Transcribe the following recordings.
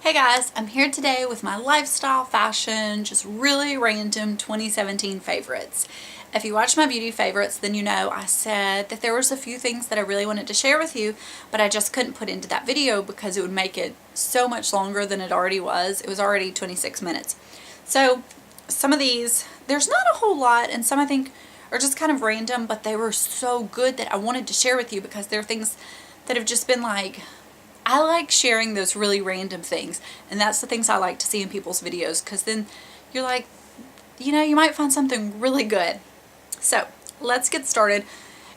Hey guys, I'm here today with my lifestyle, fashion, just really random 2017 favorites. If you watch my beauty favorites, then you know I said that there was a few things that I really wanted to share with you, but I just couldn't put into that video because it would make it so much longer than it already was. It was already 26 minutes. So some of these, there's not a whole lot, and some I think are just kind of random, but they were so good that I wanted to share with you because they're things that have just been like, I like sharing those really random things, and that's the things I like to see in people's videos, because then you're like, you might find something really good. So let's get started,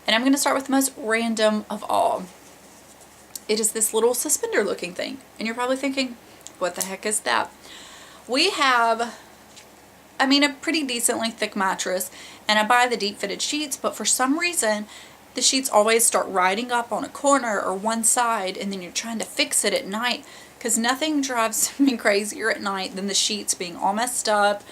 and I'm going to start with the most random of all. It is this little suspender looking thing, and you're probably thinking, what the heck is that? We have, a pretty decently thick mattress, and I buy the deep fitted sheets, but for some reason the sheets always start riding up on a corner or one side, and then you're trying to fix it at night, because nothing drives me crazier at night than the sheets being all messed up.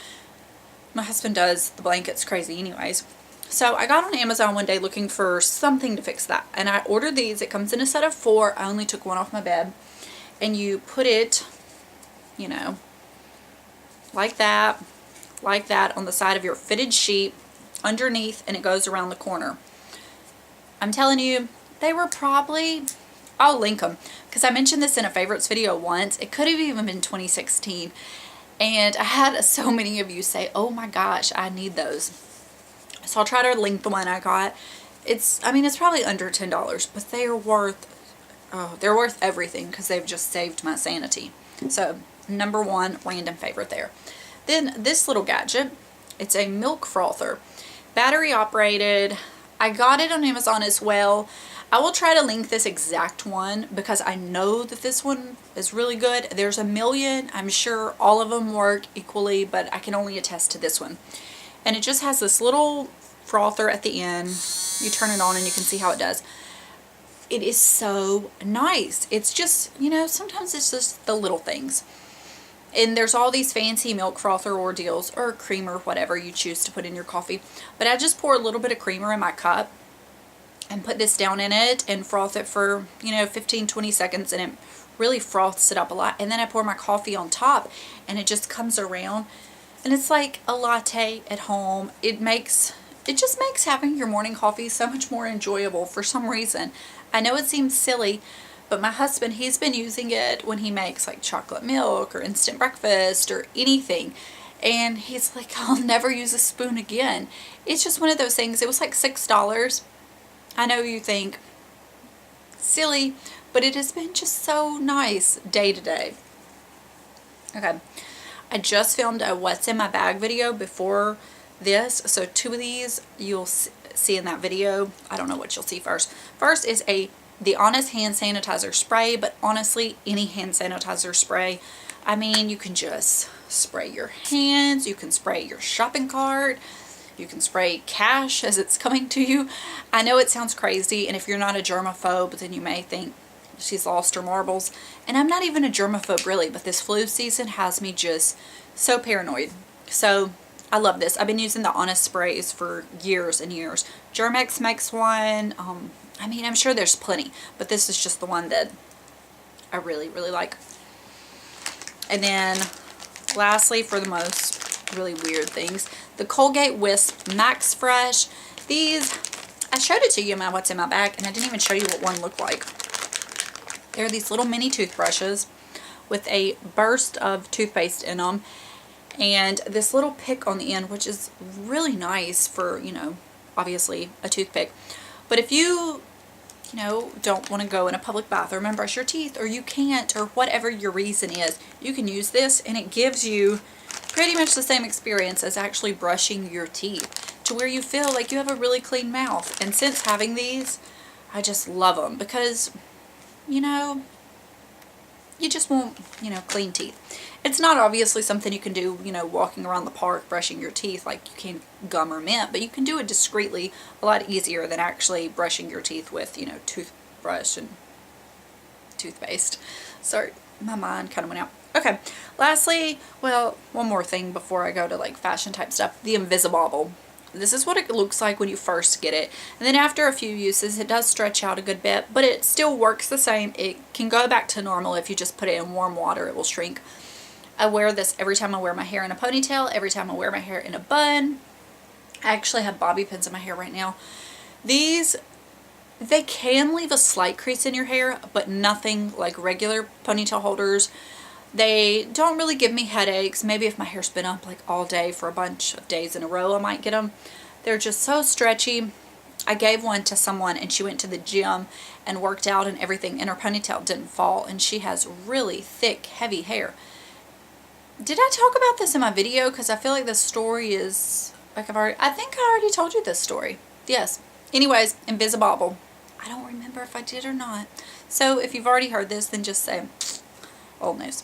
My husband does the blankets crazy anyways. So I got on Amazon one day looking for something to fix that, and I ordered these. It comes in a set of 4. I only took one off my bed, and you put it, like that on the side of your fitted sheet underneath, and it goes around the corner. I'm telling you, they were probably, I'll link them, because I mentioned this in a favorites video once. It could have even been 2016, and I had so many of you say, oh my gosh, I need those. So I'll try to link the one I got. It's probably under $10, but they are they're worth everything, because they've just saved my sanity. So number one random favorite there. Then this little gadget, it's a milk frother, battery operated. I got it on Amazon as well. I will try to link this exact one because I know that this one is really good. There's a million. I'm sure all of them work equally, but I can only attest to this one. And it just has this little frother at the end. You turn it on and you can see how it does. It is so nice. It's just, sometimes it's just the little things. And there's all these fancy milk frother ordeals, or creamer, whatever you choose to put in your coffee. But I just pour a little bit of creamer in my cup and put this down in it and froth it for, 15-20 seconds, and it really froths it up a lot. And then I pour my coffee on top, and it just comes around, and it's like a latte at home. It just makes having your morning coffee so much more enjoyable for some reason. I know it seems silly, but my husband, he's been using it when he makes like chocolate milk or instant breakfast or anything. And he's like, I'll never use a spoon again. It's just one of those things. It was like $6. I know you think silly, but it has been just so nice day to day. Okay. I just filmed a what's in my bag video before this. So 2 of these you'll see in that video. I don't know what you'll see first. First is the Honest hand sanitizer spray, but honestly, any hand sanitizer spray. You can just spray your hands, you can spray your shopping cart, you can spray cash as it's coming to you. I know it sounds crazy, and if you're not a germaphobe, then you may think she's lost her marbles. And I'm not even a germaphobe really, but this flu season has me just so paranoid. So I love this. I've been using the Honest sprays for years and years. Germex makes one. I'm sure there's plenty, but this is just the one that I really, really like. And then lastly, for the most really weird things, the Colgate Wisp Max Fresh. These, I showed it to you in my what's in my bag, and I didn't even show you what one looked like. They're these little mini toothbrushes with a burst of toothpaste in them, and this little pick on the end, which is really nice for, obviously a toothpick. But if you, don't want to go in a public bathroom and brush your teeth, or you can't, or whatever your reason is, you can use this, and it gives you pretty much the same experience as actually brushing your teeth, to where you feel like you have a really clean mouth. And since having these, I just love them because, you just want, clean teeth. It's not obviously something you can do, walking around the park brushing your teeth like you can gum or mint, but you can do it discreetly a lot easier than actually brushing your teeth with, toothbrush and toothpaste. Sorry, my mind kind of went out. Okay, lastly, well, one more thing before I go to like fashion type stuff, the Invisibobble. This is what it looks like when you first get it. And then after a few uses, it does stretch out a good bit, but it still works the same. It can go back to normal if you just put it in warm water, it will shrink. I wear this every time I wear my hair in a ponytail, every time I wear my hair in a bun. I actually have bobby pins in my hair right now. These, they can leave a slight crease in your hair, but nothing like regular ponytail holders. They don't really give me headaches. Maybe if my hair's been up like all day for a bunch of days in a row, I might get them. They're just so stretchy. I gave one to someone and she went to the gym and worked out and everything, and her ponytail didn't fall, and she has really thick, heavy hair. Did I talk about this in my video? Because I feel like this story is, like I think I already told you this story. Yes. Anyways, Invisibobble. I don't remember if I did or not. So if you've already heard this, then just say, old news.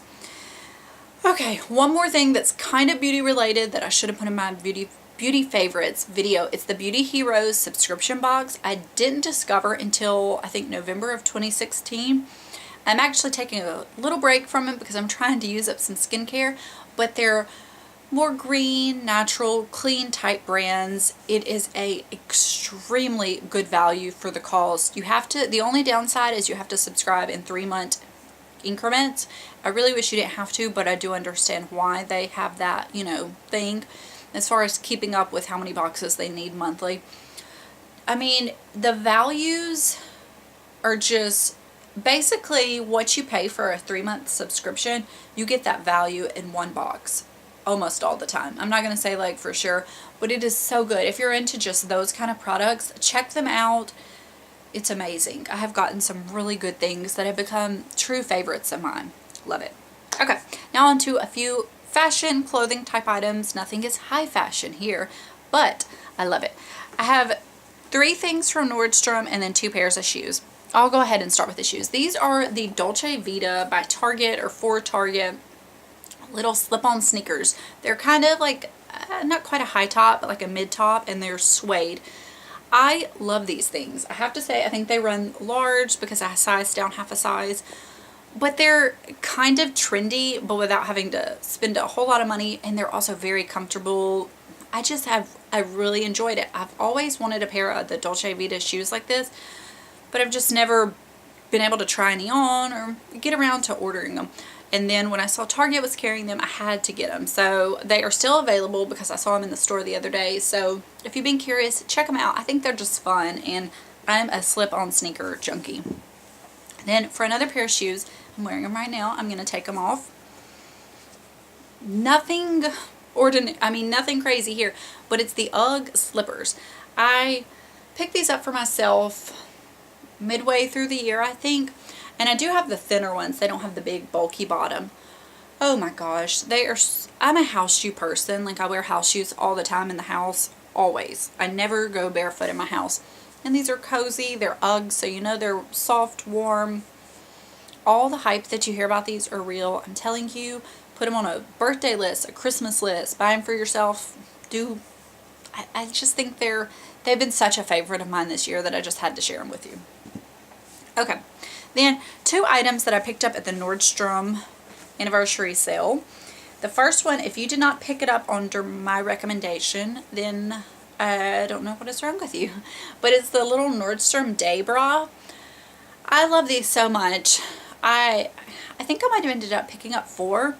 Okay, one more thing that's kind of beauty related that I should have put in my beauty favorites video. It's the Beauty Heroes subscription box. I didn't discover until I think November of 2016. I'm actually taking a little break from it because I'm trying to use up some skincare, but they're more green, natural, clean type brands. It is a extremely good value for the cost. You have to, the only downside is you have to subscribe in 3-month increments. I really wish you didn't have to, but I do understand why they have that, you know, thing as far as keeping up with how many boxes they need monthly. I mean, the values are just basically what you pay for a 3-month subscription. You get that value in one box almost all the time. I'm not going to say like for sure, but it is so good. If you're into just those kind of products, check them out. It's amazing. I have gotten some really good things that have become true favorites of mine. Love it. Okay, now on to a few fashion clothing type items. Nothing is high fashion here, but I love it. I have 3 things from Nordstrom and then 2 pairs of shoes. I'll go ahead and start with the shoes. These are the Dolce Vita by Target or for Target little slip-on sneakers. They're kind of like, not quite a high top, but like a mid top, and they're suede. I love these things. I have to say, I think they run large because I sized down half a size, but they're kind of trendy, but without having to spend a whole lot of money, and they're also very comfortable. I really enjoyed it. I've always wanted a pair of the Dolce Vita shoes like this, but I've just never been able to try any on or get around to ordering them. And then when I saw Target was carrying them, I had to get them. So they are still available because I saw them in the store the other day. So if you've been curious, check them out. I think they're just fun, and I'm a slip-on sneaker junkie. Then for another pair of shoes, I'm wearing them right now. I'm going to take them off. Nothing ordinary, I mean nothing crazy here, but it's the UGG slippers. I picked these up for myself midway through the year, I think. And I do have the thinner ones. They don't have the big bulky bottom. Oh my gosh. I'm a house shoe person. Like I wear house shoes all the time in the house. Always. I never go barefoot in my house. And these are cozy. They're Uggs. So you know they're soft, warm. All the hype that you hear about these are real. I'm telling you. Put them on a birthday list, a Christmas list. Buy them for yourself. I just think they've been such a favorite of mine this year that I just had to share them with you. Okay. Then 2 items that I picked up at the Nordstrom anniversary sale. The first one, if you did not pick it up under my recommendation, then I don't know what is wrong with you. But it's the little Nordstrom Day Bra. I love these so much. I think I might have ended up picking up 4.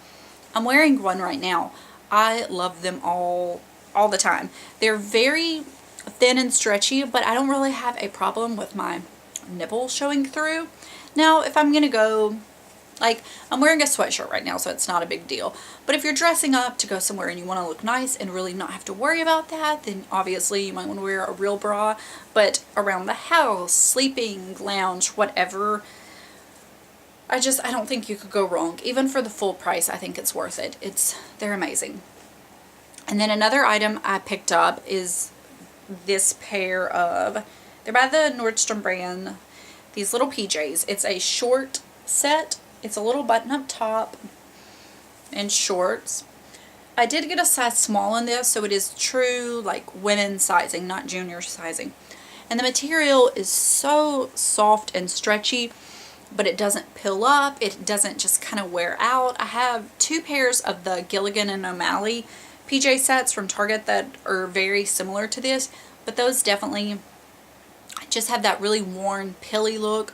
I'm wearing one right now. I love them all the time. They're very thin and stretchy, but I don't really have a problem with my nipple showing through. Now, if I'm going to go, like, I'm wearing a sweatshirt right now, so it's not a big deal. But if you're dressing up to go somewhere and you want to look nice and really not have to worry about that, then obviously you might want to wear a real bra. But around the house, sleeping, lounge, whatever, I don't think you could go wrong. Even for the full price, I think it's worth it. They're amazing. And then another item I picked up is this pair of, they're by the Nordstrom brand, these little PJs. It's a short set. It's a little button-up top and shorts. I did get a size small in this, so it is true like women's sizing, not junior sizing. And the material is so soft and stretchy, but it doesn't pill up. It doesn't just kind of wear out. I have 2 pairs of the Gilligan and O'Malley PJ sets from Target that are very similar to this, but those definitely just have that really worn, pilly look.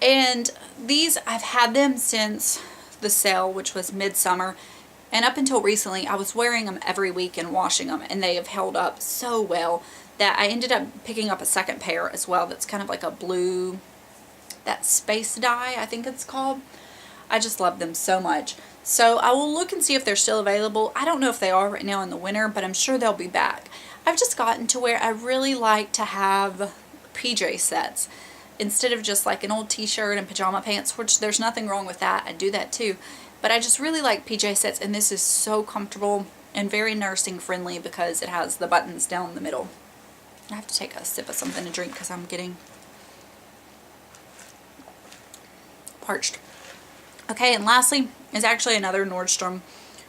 And these, I've had them since the sale, which was midsummer, and up until recently I was wearing them every week and washing them, and they have held up so well that I ended up picking up a second pair as well that's kind of like a blue, that space dye I think it's called. I just love them so much. So I will look and see if they're still available. I don't know if they are right now in the winter, but I'm sure they'll be back. I've just gotten to where I really like to have PJ sets instead of just like an old t-shirt and pajama pants, which there's nothing wrong with that. I do that too. But I just really like PJ sets, and this is so comfortable and very nursing friendly because it has the buttons down the middle. I have to take a sip of something to drink because I'm getting parched. Okay, and lastly is actually another Nordstrom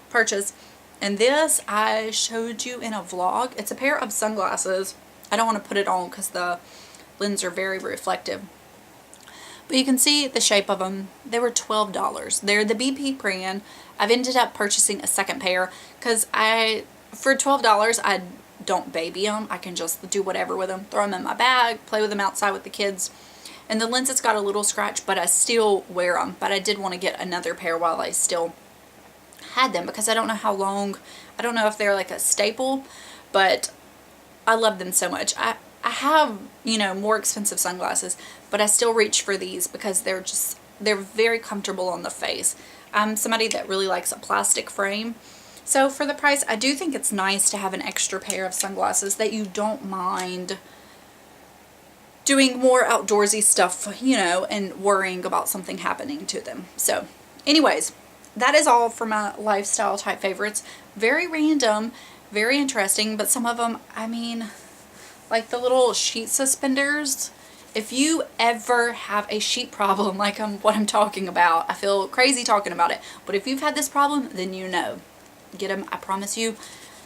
purchase. And this I showed you in a vlog. It's a pair of sunglasses. I don't want to put it on because the lenses are very reflective. But you can see the shape of them. They were $12. They're the BP brand. I've ended up purchasing a second pair because for $12, I don't baby them. I can just do whatever with them. Throw them in my bag, play with them outside with the kids. And the lenses got a little scratch, but I still wear them. But I did want to get another pair while I still had them because I don't know how long, I don't know if they're like a staple, but I love them so much. I have, you know, more expensive sunglasses, but I still reach for these because they're very comfortable on the face. I'm somebody that really likes a plastic frame. So for the price, I do think it's nice to have an extra pair of sunglasses that you don't mind doing more outdoorsy stuff, you know, and worrying about something happening to them. So anyways, that is all for my lifestyle type favorites. Very random, very interesting, but some of them, I mean, like the little sheet suspenders. If you ever have a sheet problem like what I'm talking about, I feel crazy talking about it, but if you've had this problem, then you know. Get them. I promise you,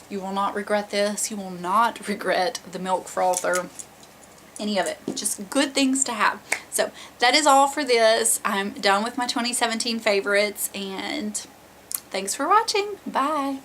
you will not regret this. You will not regret the milk frother, any of it. Just good things to have. So that is all for this. I'm done with my 2017 favorites, and thanks for watching. Bye.